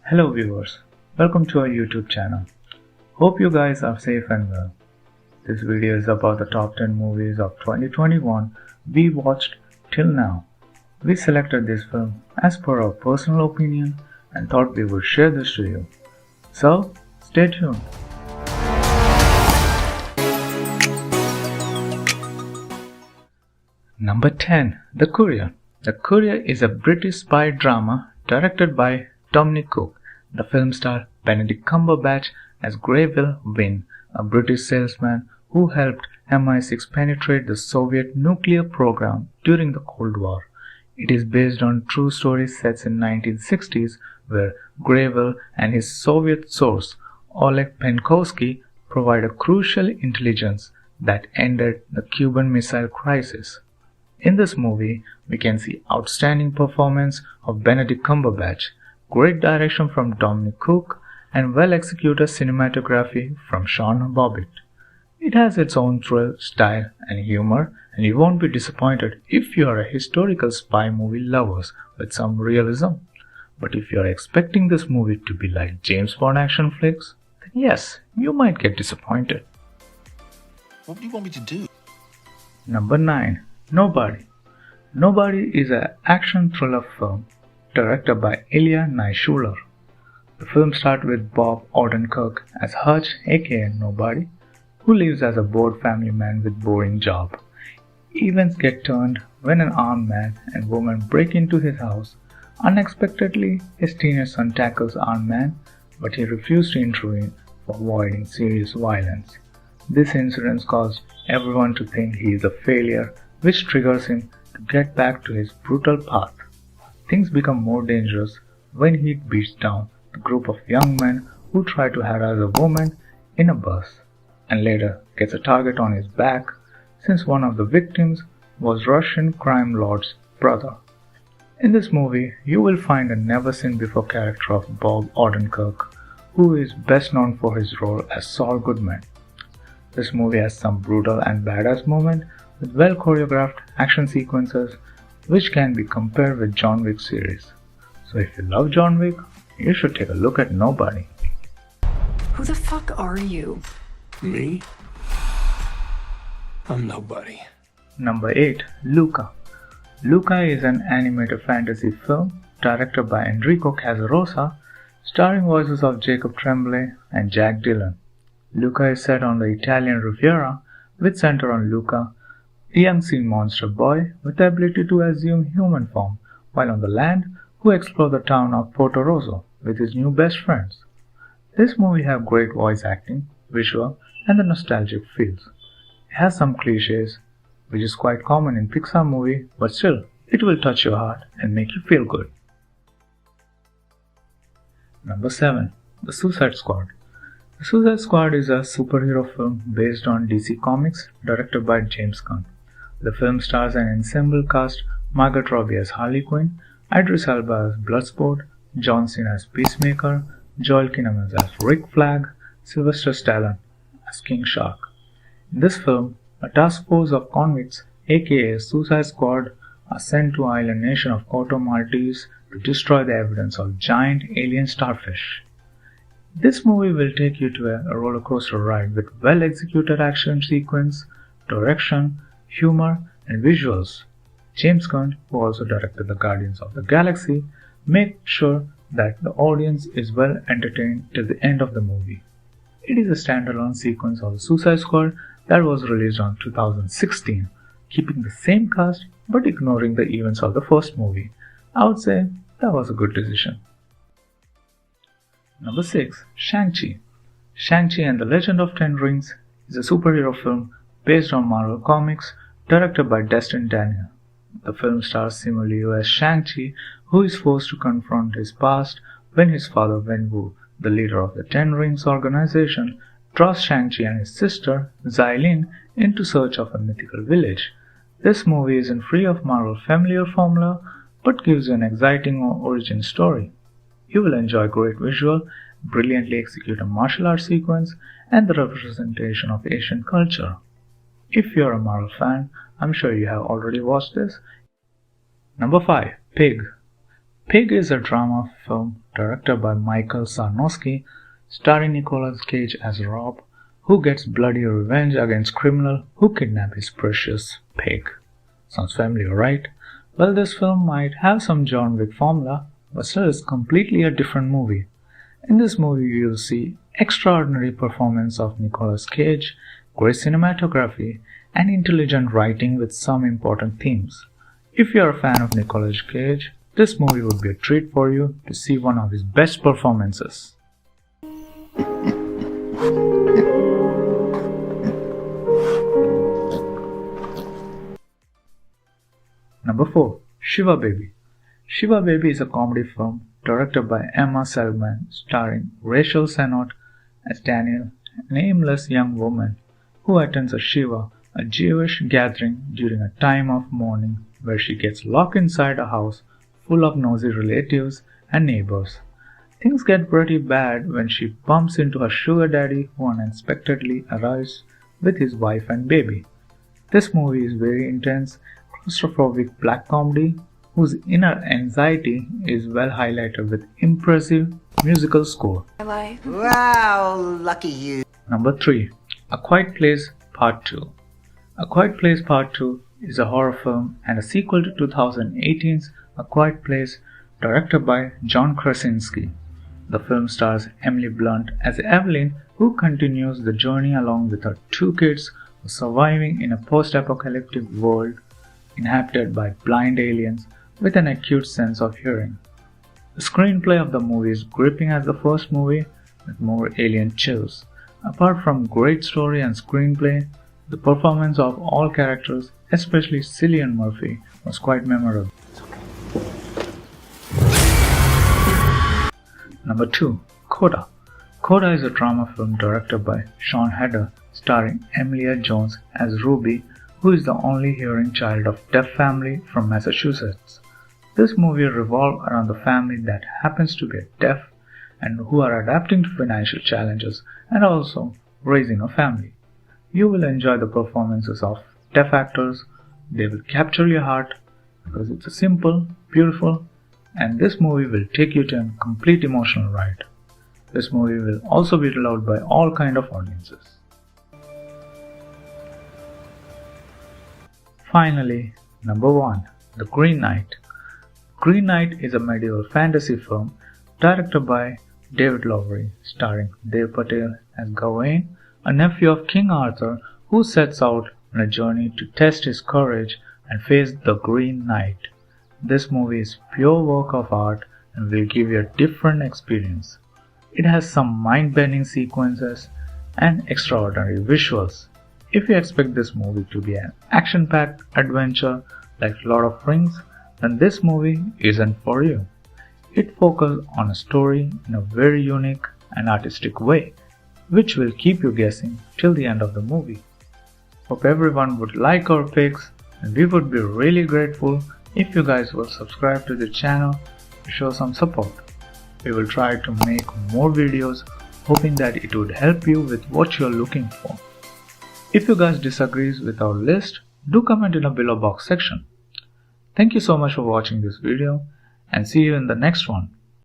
Hello viewers, welcome to our YouTube channel. Hope you guys are safe and well. This video is about the top 10 movies of 2021 we watched till now. We selected this film as per our personal opinion and thought we would share this to you. So, stay tuned. Number 10. The Courier. The Courier is a British spy drama directed by Dominic Cook. The film stars Benedict Cumberbatch as Greyville Wynn, a British salesman who helped MI6 penetrate the Soviet nuclear program during the Cold War. It is based on true story set in 1960s where Greyville and his Soviet source Oleg Penkovsky provide a crucial intelligence that ended the Cuban Missile Crisis. In this movie, we can see outstanding performance of Benedict Cumberbatch, great direction from Dominic Cook, and well-executed cinematography from Sean Bobbitt. It has its own thrill, style, and humor, and you won't be disappointed if you are a historical spy movie lovers with some realism. But if you are expecting this movie to be like James Bond action flicks, then yes, you might get disappointed. What do you want me to do? Number 9. Nobody. Nobody is an action thriller film directed by Ilya Naishuller. The film starts with Bob Odenkirk as Hutch aka Nobody, who lives as a bored family man with boring job. Events get turned when an armed man and woman break into his house. Unexpectedly, his teenage son tackles armed man, but he refuses to intervene for avoiding serious violence. This incident causes everyone to think he is a failure, which triggers him to get back to his brutal path. Things become more dangerous when he beats down the group of young men who try to harass a woman in a bus, and later gets a target on his back since one of the victims was Russian crime lord's brother. In this movie, you will find a never-seen-before character of Bob Odenkirk, who is best known for his role as Saul Goodman. This movie has some brutal and badass moments with well-choreographed action sequences which can be compared with John Wick series. So if you love John Wick, you should take a look at Nobody. Who the fuck are you? Me? I'm nobody. Number 8. Luca. Luca is an animated fantasy film directed by Enrico Casarosa, starring voices of Jacob Tremblay and Jack Dillon. Luca is set on the Italian Riviera, with center on Luca, a young sea monster boy with the ability to assume human form, while on the land, who explores the town of Porto Rosso with his new best friends. This movie has great voice acting, visual, and the nostalgic feels. It has some cliches, which is quite common in Pixar movie, but still, it will touch your heart and make you feel good. Number 7. The Suicide Squad. The Suicide Squad is a superhero film based on DC Comics, directed by James Gunn. The film stars an ensemble cast: Margot Robbie as Harley Quinn, Idris Elba as Bloodsport, John Cena as Peacemaker, Joel Kinnaman as Rick Flag, Sylvester Stallone as King Shark. In this film, a task force of convicts, aka Suicide Squad, are sent to island nation of Corto Maltese to destroy the evidence of giant alien starfish. This movie will take you to a roller coaster ride with well-executed action sequence, direction, humor, and visuals. James Gunn, who also directed the Guardians of the Galaxy, made sure that the audience is well entertained till the end of the movie. It is a standalone sequence of the Suicide Squad that was released on 2016, keeping the same cast but ignoring the events of the first movie. I would say that was a good decision. Number 6. Shang-Chi. Shang-Chi and the Legend of Ten Rings is a superhero film based on Marvel Comics, directed by Destin Daniel. The film stars Simu Liu as Shang-Chi, who is forced to confront his past when his father Wenwu, the leader of the Ten Rings organization, draws Shang-Chi and his sister, Xilin, into search of a mythical village. This movie isn't free of Marvel familiar formula, but gives you an exciting origin story. You will enjoy great visual, brilliantly executed martial arts sequence, and the representation of Asian culture. If you're a Marvel fan, I'm sure you have already watched this. Number 5. Pig. Pig is a drama film directed by Michael Sarnowski, starring Nicolas Cage as Rob, who gets bloody revenge against criminals who kidnap his precious pig. Sounds familiar, right? Well, this film might have some John Wick formula, but still is completely a different movie. In this movie, you'll see extraordinary performance of Nicolas Cage, great cinematography, and intelligent writing with some important themes. If you're a fan of Nicolas Cage, this movie would be a treat for you to see one of his best performances. Number 4. Shiva Baby. Shiva Baby is a comedy film directed by Emma Seligman, starring Rachel Sennott as Daniel, an aimless young woman who attends a Shiva, a Jewish gathering during a time of mourning where she gets locked inside a house full of nosy relatives and neighbors. Things get pretty bad when she bumps into her sugar daddy who unexpectedly arrives with his wife and baby. This movie is very intense, claustrophobic black comedy whose inner anxiety is well highlighted with impressive musical score. Wow, lucky you. Number 3. A Quiet Place Part 2. A Quiet Place Part 2 is a horror film and a sequel to 2018's A Quiet Place directed by John Krasinski. The film stars Emily Blunt as Evelyn, who continues the journey along with her 2 kids surviving in a post-apocalyptic world inhabited by blind aliens with an acute sense of hearing. The screenplay of the movie is gripping as the first movie with more alien chills. Apart from great story and screenplay, the performance of all characters, especially Cillian Murphy, was quite memorable. Number 2. Coda. Coda is a drama film directed by Sean Heder, starring Emilia Jones as Ruby, who is the only hearing child of deaf family from Massachusetts. This movie revolves around the family that happens to be deaf and who are adapting to financial challenges and also raising a family. You will enjoy the performances of deaf actors. They will capture your heart because it's a simple, beautiful, and this movie will take you to a complete emotional ride. This movie will also be loved by all kind of audiences. Finally, number 1. The Green Knight. Green Knight is a medieval fantasy film directed by David Lowery, starring Dev Patel as Gawain, a nephew of King Arthur who sets out on a journey to test his courage and face the Green Knight. This movie is pure work of art and will give you a different experience. It has some mind-bending sequences and extraordinary visuals. If you expect this movie to be an action-packed adventure like Lord of the Rings, then this movie isn't for you. It focuses on a story in a very unique and artistic way, which will keep you guessing till the end of the movie. Hope everyone would like our picks, and we would be really grateful if you guys will subscribe to the channel to show some support. We will try to make more videos, hoping that it would help you with what you are looking for. If you guys disagree with our list, do comment in the below box section. Thank you so much for watching this video and see you in the next one.